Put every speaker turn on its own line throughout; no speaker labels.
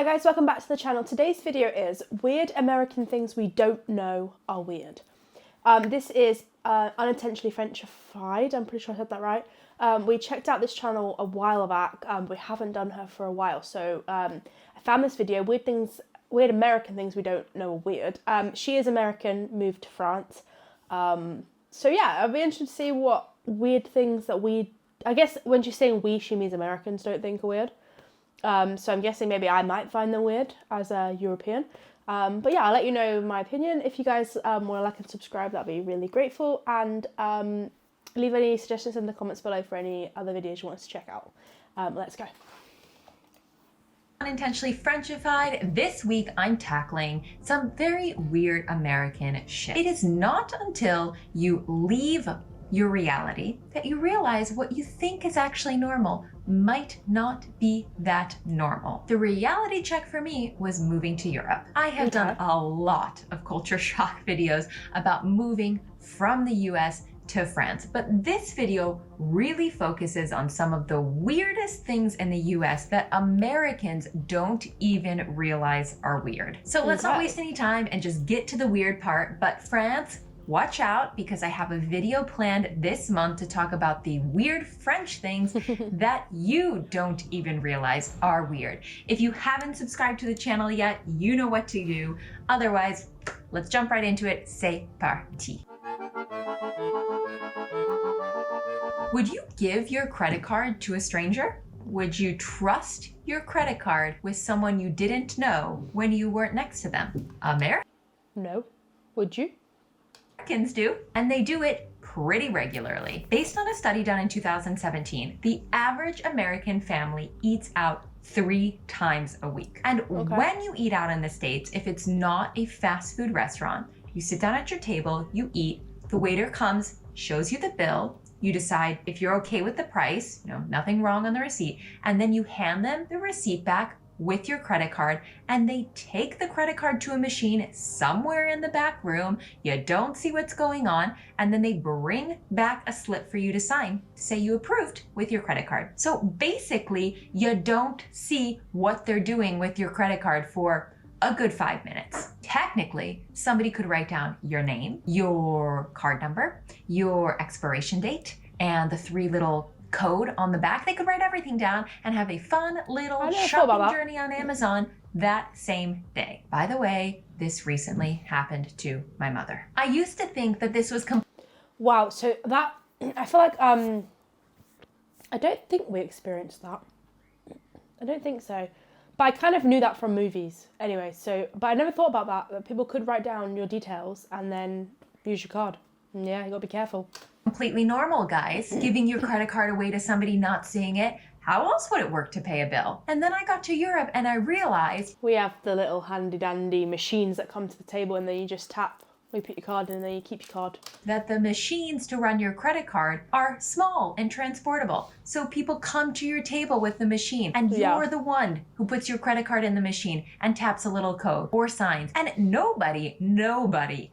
Hi guys, welcome back to the channel. Today's video is Weird American Things We Don't Know Are Weird. This is unintentionally Frenchified, I'm pretty sure I said that right. We checked out this channel a while back, we haven't done her for a while, so I found this video, Weird American Things We Don't Know Are Weird. She is American, moved to France. So yeah, I'd be interested to see what weird things that I guess when she's saying we, she means Americans don't think are weird. So I'm guessing maybe I might find them weird as a European. But yeah, I'll let you know my opinion. If you guys want to like and subscribe, that'd be really grateful. And leave any suggestions in the comments below for any other videos you want us to check out. Let's go.
Unintentionally Frenchified. This week I'm tackling some very weird American shit. It is not until you leave your reality that you realize what you think is actually normal might not be that normal. The reality check for me was moving to Europe. I have done a lot of culture shock videos about moving from the US to France, but this video really focuses on some of the weirdest things in the US that Americans don't even realize are weird. So let's not waste any time and just get to the weird part. But France, watch out, because I have a video planned this month to talk about the weird French things that you don't even realize are weird. If you haven't subscribed to the channel yet, you know what to do. Otherwise, let's jump right into it. C'est parti. Would you give your credit card to a stranger? Would you trust your credit card with someone you didn't know when you weren't next to them?
No. Would you?
Americans do, and they do it pretty regularly. Based on a study done in 2017, the average American family eats out 3 times a week. And when you eat out in the States, if it's not a fast food restaurant, you sit down at your table, you eat, the waiter comes, shows you the bill, you decide if you're okay with the price, nothing wrong on the receipt, and then you hand them the receipt back with your credit card, and they take the credit card to a machine somewhere in the back room. You don't see what's going on, and then they bring back a slip for you to sign to say you approved with your credit card. So basically, you don't see what they're doing with your credit card for a good 5 minutes. Technically, somebody could write down your name, your card number, your expiration date, and the 3 little code on the back. They could write everything down and have a fun little shopping journey on Amazon that same day. By the way, this recently happened to my mother. I used to think that this was
wow, so that, I feel like, I don't think we experienced that. I don't think so. But I kind of knew that from movies anyway, so, but I never thought about that people could write down your details and then use your card. And yeah, you gotta be careful.
Completely normal, guys. Giving your credit card away to somebody not seeing it. How else would it work to pay a bill? And then I got to Europe and I realized
we have the little handy dandy machines that come to the table and then you just tap. You put your card in and then you keep your card.
That the machines to run your credit card are small and transportable. So people come to your table with the machine and you're the one who puts your credit card in the machine and taps a little code or signs. And nobody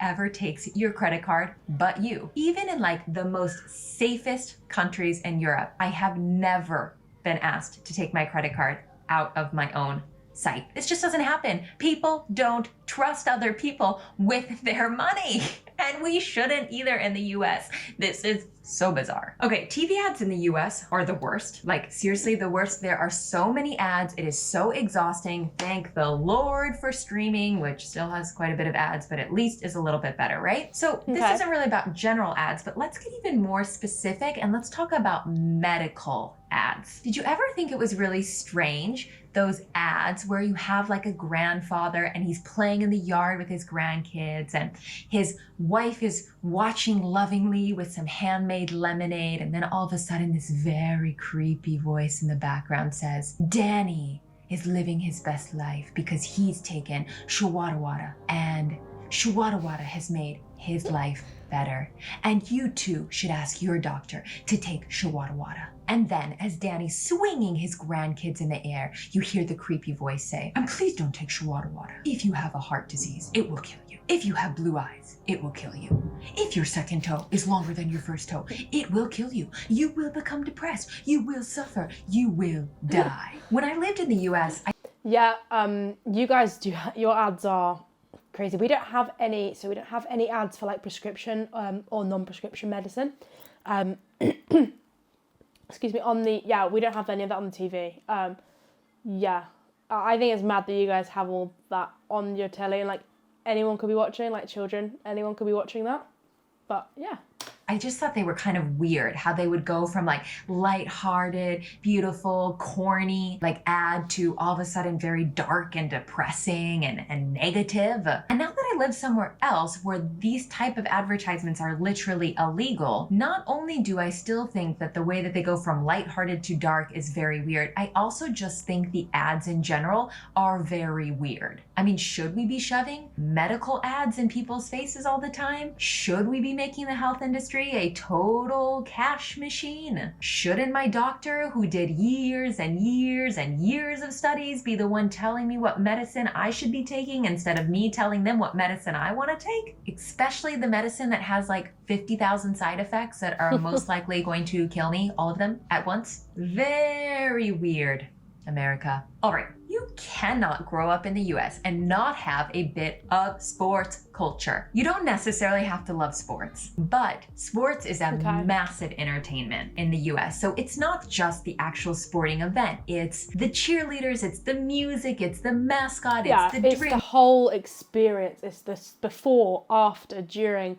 ever takes your credit card but you. Even in like the most safest countries in Europe, I have never been asked to take my credit card out of my own sight. This just doesn't happen. People don't trust other people with their money. And we shouldn't either in the US. This is so bizarre. Okay, TV ads in the US are the worst. Like seriously, the worst. There are so many ads. It is so exhausting. Thank the Lord for streaming, which still has quite a bit of ads, but at least is a little bit better, right? So this isn't really about general ads, but let's get even more specific and let's talk about medical ads. Did you ever think it was really strange, those ads where you have like a grandfather and he's playing in the yard with his grandkids and his wife is watching lovingly with some handmade lemonade, and then all of a sudden this very creepy voice in the background says, Danny is living his best life because he's taken Shawada and Shawada has made his life better. And you too should ask your doctor to take Shawada. And then as Danny's swinging his grandkids in the air, you hear the creepy voice say, and please don't take Shawada. If you have a heart disease, it will kill you. If you have blue eyes, it will kill you. If your second toe is longer than your first toe, it will kill you. You will become depressed. You will suffer. You will die. When I lived in the US,
Yeah, you guys do, your ads are crazy. We don't have any, so we don't have any ads for like prescription or non-prescription medicine. Excuse me, we don't have any of that on the TV. Yeah, I think it's mad that you guys have all that on your telly and like anyone could be watching, like children, anyone could be watching that. But yeah.
I just thought they were kind of weird how they would go from like lighthearted, beautiful, corny, like ad to all of a sudden very dark and depressing and negative. And now that I live somewhere else where these type of advertisements are literally illegal, not only do I still think that the way that they go from lighthearted to dark is very weird, I also just think the ads in general are very weird. I mean, should we be shoving medical ads in people's faces all the time? Should we be making the health industry a total cash machine? Shouldn't my doctor, who did years and years and years of studies, be the one telling me what medicine I should be taking instead of me telling them what medicine I want to take? Especially the medicine that has like 50,000 side effects that are most likely going to kill me, all of them at once. Very weird, America. All right, you cannot grow up in the US and not have a bit of sports culture. You don't necessarily have to love sports, but sports is a massive entertainment in the US. So it's not just the actual sporting event. It's the cheerleaders, it's the music, it's the mascot, it's the drink.
It's the whole experience. It's this before, after, during,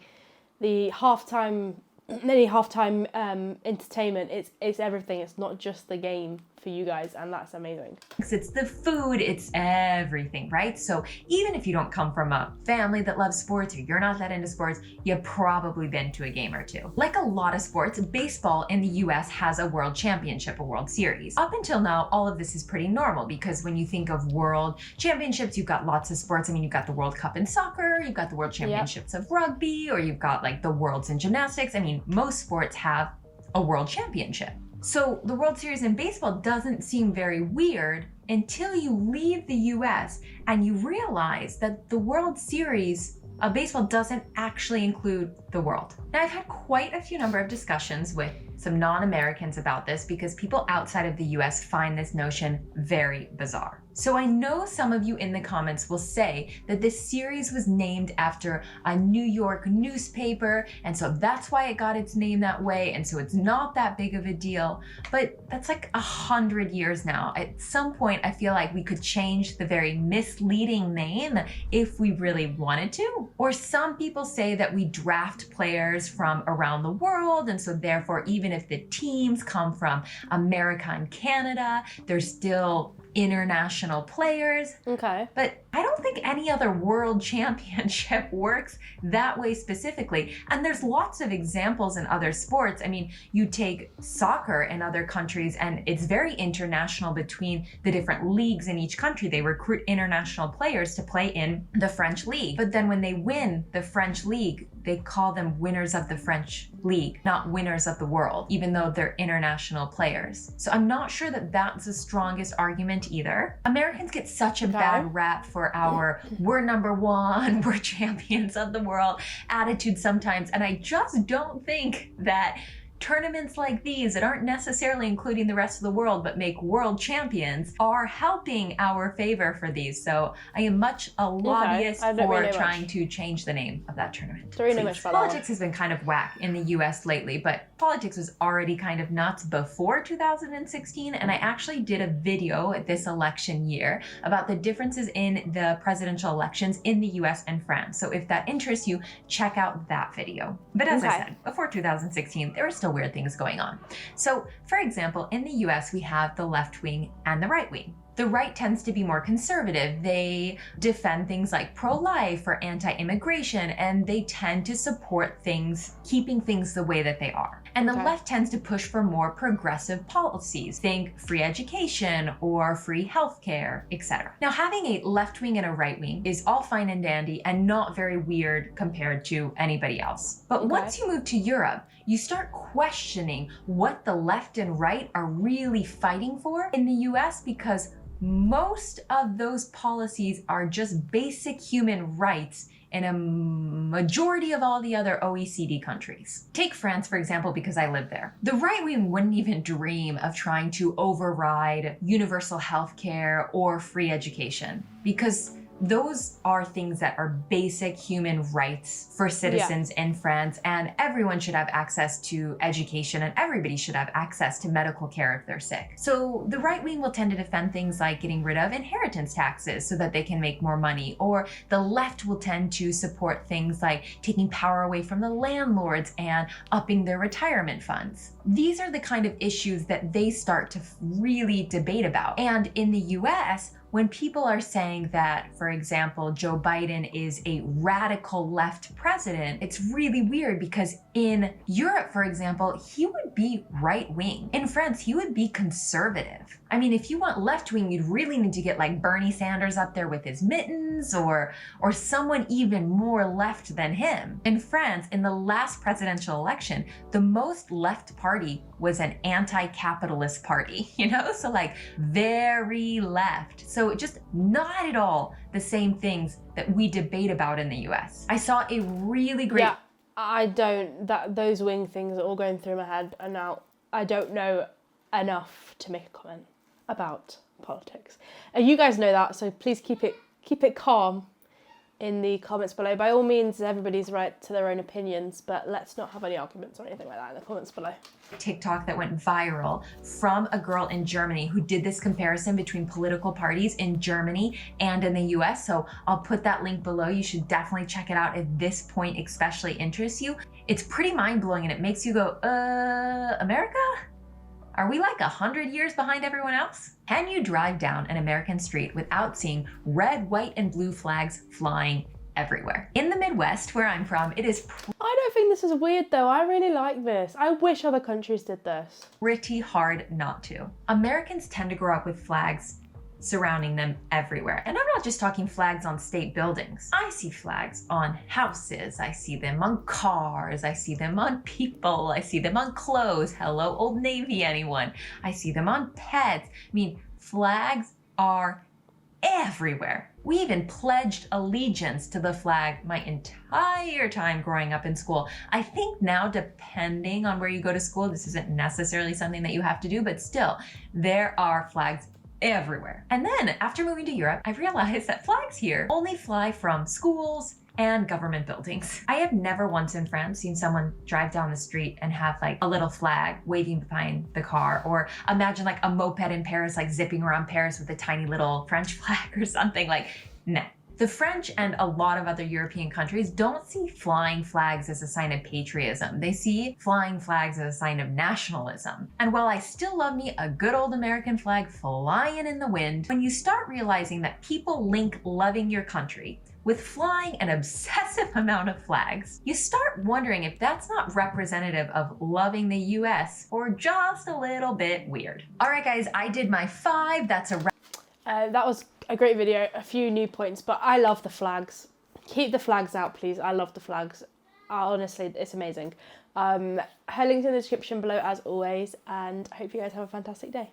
the halftime entertainment. It's everything. It's not just the game for you guys, and that's amazing.
It's the food, it's everything, right? So even if you don't come from a family that loves sports or you're not that into sports, you've probably been to a game or two. Like a lot of sports, baseball in the US has a world championship, a World Series. Up until now, all of this is pretty normal because when you think of world championships, you've got lots of sports. I mean, you've got the World Cup in soccer, you've got the World Championships of rugby, or you've got like the Worlds in gymnastics. I mean, most sports have a world championship. So the World Series in baseball doesn't seem very weird until you leave the US and you realize that the World Series of baseball doesn't actually include the world. Now, I've had quite a few number of discussions with some non-Americans about this because people outside of the US find this notion very bizarre. So I know some of you in the comments will say that this series was named after a New York newspaper, and so that's why it got its name that way, and so it's not that big of a deal. But that's like 100 years now. At some point, I feel like we could change the very misleading name if we really wanted to. Or some people say that we draft players from around the world, and so therefore, even if the teams come from America and Canada, they're still international players.
Okay.
But I don't think any other world championship works that way specifically. And there's lots of examples in other sports. I mean, you take soccer in other countries and it's very international between the different leagues in each country. They recruit international players to play in the French league. But then when they win the French league, they call them winners of the French league, not winners of the world, even though they're international players. So I'm not sure that that's the strongest argument either. Americans get such a bad rap for our we're number one, we're champions of the world attitude sometimes. And I just don't think that tournaments like these that aren't necessarily including the rest of the world but make world champions are helping our favor for these. So I am much a lobbyist for trying to change the name of that tournament. Politics has been kind of whack in the US lately, but politics was already kind of nuts before 2016, and I actually did a video this election year about the differences in the presidential elections in the US and France. So if that interests you, check out that video. But as I said, before 2016, there were still weird things going on. So, for example, in the US, we have the left wing and the right wing. The right tends to be more conservative. They defend things like pro-life or anti-immigration, and they tend to support things, keeping things the way that they are. And the left tends to push for more progressive policies. Think free education or free healthcare, etc. Now, having a left wing and a right wing is all fine and dandy and not very weird compared to anybody else. But once you move to Europe, you start questioning what the left and right are really fighting for in the US, because most of those policies are just basic human rights in a majority of all the other OECD countries. Take France, for example, because I live there. The right wing wouldn't even dream of trying to override universal health care or free education, because those are things that are basic human rights for citizens in France, and everyone should have access to education and everybody should have access to medical care if they're sick. So the right wing will tend to defend things like getting rid of inheritance taxes so that they can make more money, or the left will tend to support things like taking power away from the landlords and upping their retirement funds. These are the kind of issues that they start to really debate about. And in the US, when people are saying that, for example, Joe Biden is a radical left president, it's really weird because in Europe, for example, he would be right wing. In France, he would be conservative. I mean, if you want left wing, you'd really need to get like Bernie Sanders up there with his mittens, or someone even more left than him. In France, in the last presidential election, the most left party was an anti-capitalist party, so like very left. So just not at all the same things that we debate about in the US. I saw a really great...
Yeah, those wing things are all going through my head, and now I don't know enough to make a comment about politics. You guys know that, so please keep it calm in the comments below. By all means, everybody's right to their own opinions, but let's not have any arguments or anything like that in the comments below.
TikTok that went viral from a girl in Germany who did this comparison between political parties in Germany and in the US. So I'll put that link below. You should definitely check it out if this point especially interests you. It's pretty mind-blowing and it makes you go, America? Are we like 100 years behind everyone else? Can you drive down an American street without seeing red, white, and blue flags flying everywhere? In the Midwest, where I'm from, it is
I don't think this is weird though. I really like this. I wish other countries did this.
pretty hard not to. Americans tend to grow up with flags surrounding them everywhere. And I'm not just talking flags on state buildings. I see flags on houses. I see them on cars. I see them on people. I see them on clothes. Hello, Old Navy, anyone? I see them on pets. I mean, flags are everywhere. We even pledged allegiance to the flag my entire time growing up in school. I think now, depending on where you go to school, this isn't necessarily something that you have to do, but still, there are flags everywhere. And then after moving to Europe, I realized that flags here only fly from schools and government buildings. I have never once in France seen someone drive down the street and have like a little flag waving behind the car, or imagine like a moped in Paris, like zipping around Paris with a tiny little French flag or something. Like, no. The French and a lot of other European countries don't see flying flags as a sign of patriotism. They see flying flags as a sign of nationalism. And while I still love me a good old American flag flying in the wind, when you start realizing that people link loving your country with flying an obsessive amount of flags, you start wondering if that's not representative of loving the US or just a little bit weird. All right, guys, I did my 5. That's a wrap.
That was a great video, a few new points, but I love the flags. Keep the flags out, please. I love the flags. Honestly, it's amazing. Her link's in the description below as always, and I hope you guys have a fantastic day.